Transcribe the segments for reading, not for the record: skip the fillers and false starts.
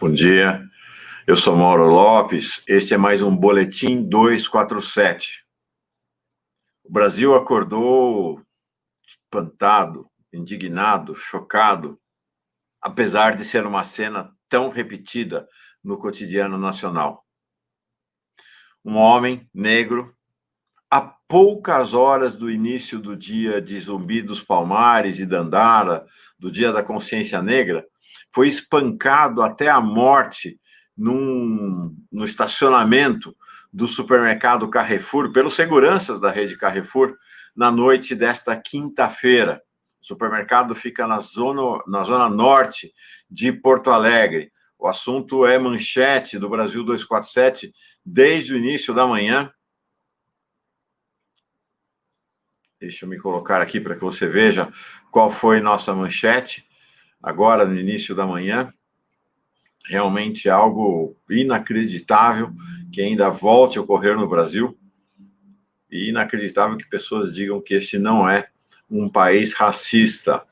Bom dia, eu sou Mauro Lopes, este é mais um Boletim 247. O Brasil acordou espantado, indignado, chocado, apesar de ser uma cena tão repetida no cotidiano nacional. Um homem negro, a poucas horas do início do dia de Zumbi dos Palmares e Dandara, do Dia da Consciência Negra, foi espancado até a morte no estacionamento do supermercado Carrefour, pelos seguranças da rede Carrefour, na noite desta quinta-feira. O supermercado fica na zona norte de Porto Alegre. O assunto é manchete do Brasil 247 desde o início da manhã. Deixa eu me colocar aqui para que você veja qual foi nossa manchete, agora no início da manhã. Realmente algo inacreditável que ainda volte a ocorrer no Brasil, e inacreditável que pessoas digam que este não é um país racista.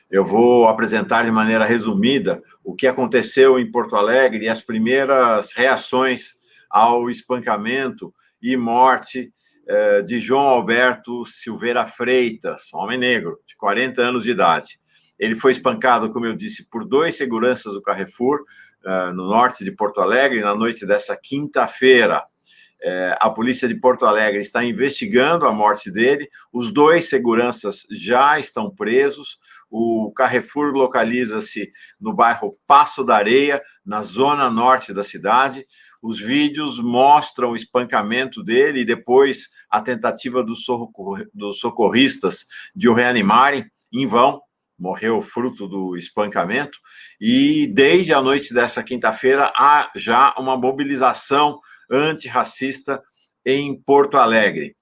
Eu vou apresentar de maneira resumida o que aconteceu em Porto Alegre e as primeiras reações ao espancamento e morte de João Alberto Silveira Freitas, homem negro, de 40 anos de idade. Ele foi espancado, como eu disse, por 2 seguranças do Carrefour, no norte de Porto Alegre, na noite dessa quinta-feira. A polícia de Porto Alegre está investigando a morte dele, os 2 seguranças já estão presos. O Carrefour localiza-se no bairro Passo da Areia, na zona norte da cidade. Os vídeos mostram o espancamento dele e depois a tentativa dos socorristas de o reanimarem, em vão. Morreu fruto do espancamento. E desde a noite dessa quinta-feira há já uma mobilização antirracista em Porto Alegre.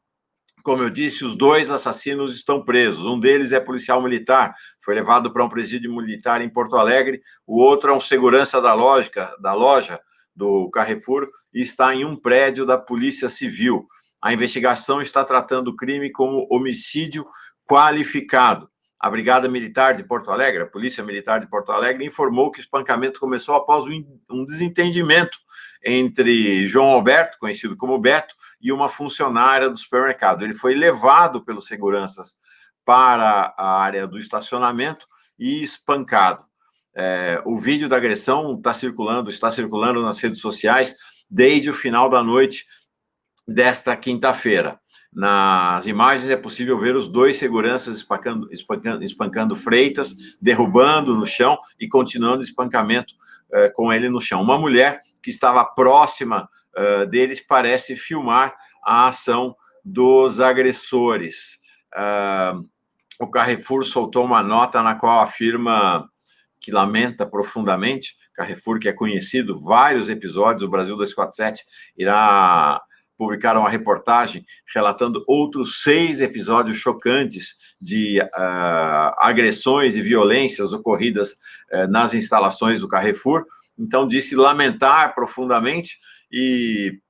Como eu disse, os 2 assassinos estão presos. Um deles é policial militar, foi levado para um presídio militar em Porto Alegre. O outro é um segurança da loja do Carrefour e está em um prédio da Polícia Civil. A investigação está tratando o crime como homicídio qualificado. A Brigada Militar de Porto Alegre, a Polícia Militar de Porto Alegre, informou que o espancamento começou após um desentendimento entre João Alberto, conhecido como Beto, e uma funcionária do supermercado. Ele foi levado pelos seguranças para a área do estacionamento e espancado. O vídeo da agressão está circulando nas redes sociais desde o final da noite desta quinta-feira. Nas imagens é possível ver os 2 seguranças espancando Freitas, derrubando no chão e continuando o espancamento com ele no chão. Uma mulher que estava próxima deles parece filmar a ação dos agressores. O Carrefour soltou uma nota na qual afirma que lamenta profundamente. Carrefour, que é conhecido, vários episódios, o Brasil 247 irá publicar uma reportagem relatando outros 6 episódios chocantes de agressões e violências ocorridas nas instalações do Carrefour. Então, disse lamentar profundamente e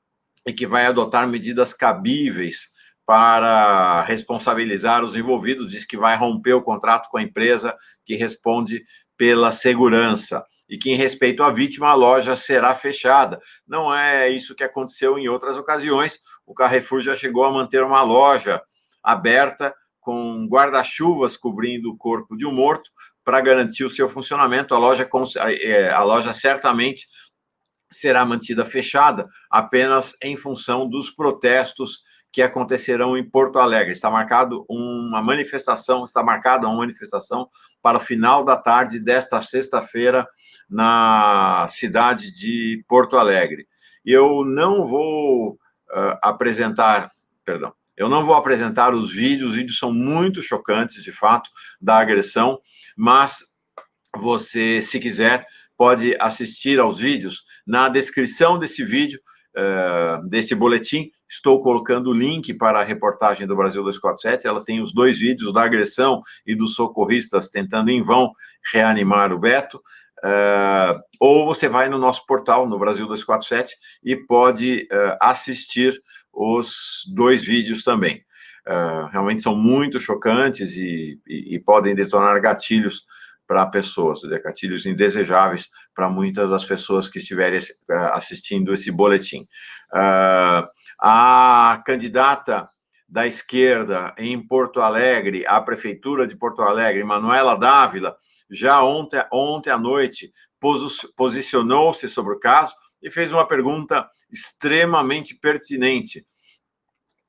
que vai adotar medidas cabíveis para responsabilizar os envolvidos. Diz que vai romper o contrato com a empresa que responde pela segurança e que, em respeito à vítima, a loja será fechada. Não é isso que aconteceu em outras ocasiões. O Carrefour já chegou a manter uma loja aberta com guarda-chuvas cobrindo o corpo de um morto para garantir o seu funcionamento. A loja certamente será mantida fechada apenas em função dos protestos que acontecerão em Porto Alegre. Está marcada uma manifestação para o final da tarde desta sexta-feira na cidade de Porto Alegre. Eu não vou apresentar os vídeos são muito chocantes, de fato, da agressão, mas você, se quiser, pode assistir aos vídeos. Na descrição desse vídeo, desse boletim, estou colocando o link para a reportagem do Brasil 247. Ela tem os 2 vídeos da agressão e dos socorristas tentando em vão reanimar o Beto. Ou você vai no nosso portal, no Brasil 247, e pode assistir os 2 vídeos também. Realmente são muito chocantes e podem detonar gatilhos para pessoas, gatilhos indesejáveis para muitas das pessoas que estiverem assistindo esse boletim. A candidata da esquerda em Porto Alegre, à Prefeitura de Porto Alegre, Manuela Dávila, já ontem à noite posicionou-se sobre o caso e fez uma pergunta extremamente pertinente.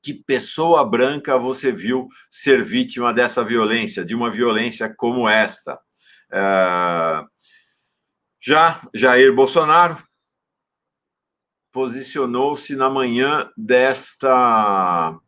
Que pessoa branca você viu ser vítima dessa violência, de uma violência como esta? Já Jair Bolsonaro posicionou-se na manhã desta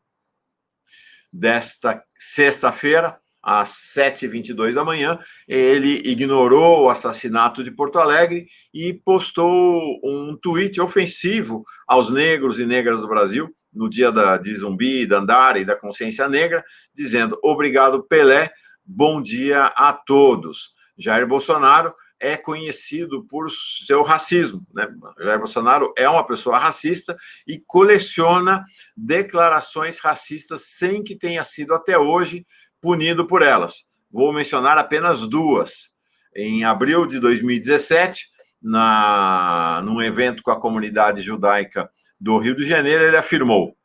sexta-feira, às 7h22 da manhã, ele ignorou o assassinato de Porto Alegre e postou um tweet ofensivo aos negros e negras do Brasil, no dia de Zumbi, Dandara e da Consciência Negra, dizendo: obrigado, Pelé, bom dia a todos. Jair Bolsonaro é conhecido por seu racismo, né? Jair Bolsonaro é uma pessoa racista e coleciona declarações racistas sem que tenha sido até hoje punido por elas. Vou mencionar apenas duas. Em abril de 2017, num evento com a comunidade judaica do Rio de Janeiro, ele afirmou: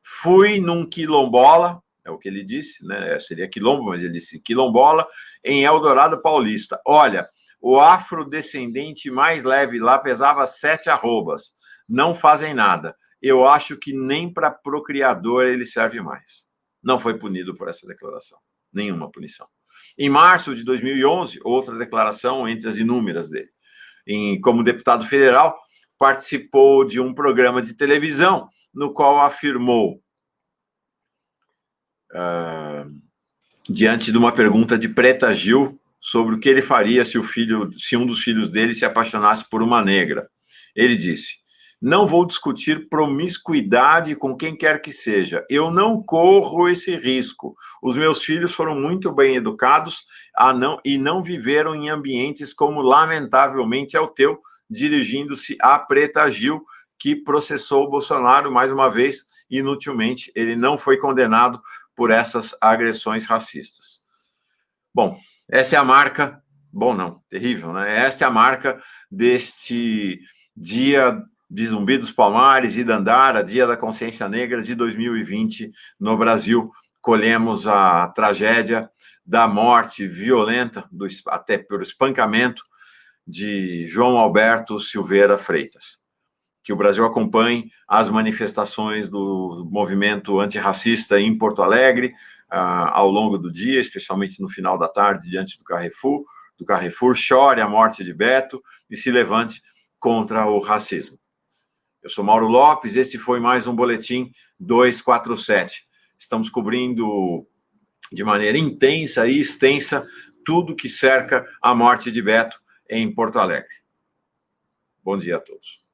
fui num quilombola, é o que ele disse, né? Seria quilombo, mas ele disse quilombola, em Eldorado Paulista. Olha, o afrodescendente mais leve lá pesava 7 arrobas. Não fazem nada. Eu acho que nem para procriador ele serve mais. Não foi punido por essa declaração. Nenhuma punição. Em março de 2011, outra declaração entre as inúmeras dele. Como deputado federal, participou de um programa de televisão no qual afirmou, diante de uma pergunta de Preta Gil, sobre o que ele faria se um dos filhos dele se apaixonasse por uma negra. Ele disse: não vou discutir promiscuidade com quem quer que seja. Eu não corro esse risco. Os meus filhos foram muito bem educados e não viveram em ambientes como, lamentavelmente, é o teu, dirigindo-se a Preta Gil, que processou o Bolsonaro, mais uma vez, inutilmente. Ele não foi condenado por essas agressões racistas. Bom, essa é a marca... Bom, não, terrível, né? Essa é a marca deste dia de Zumbi dos Palmares e Dandara, Dia da Consciência Negra de 2020 no Brasil. Colhemos a tragédia da morte violenta, até por espancamento, de João Alberto Silveira Freitas. Que o Brasil acompanhe as manifestações do movimento antirracista em Porto Alegre ao longo do dia, especialmente no final da tarde, diante do Carrefour, chore a morte de Beto e se levante contra o racismo. Eu sou Mauro Lopes, este foi mais um Boletim 247. Estamos cobrindo de maneira intensa e extensa tudo que cerca a morte de Beto em Porto Alegre. Bom dia a todos.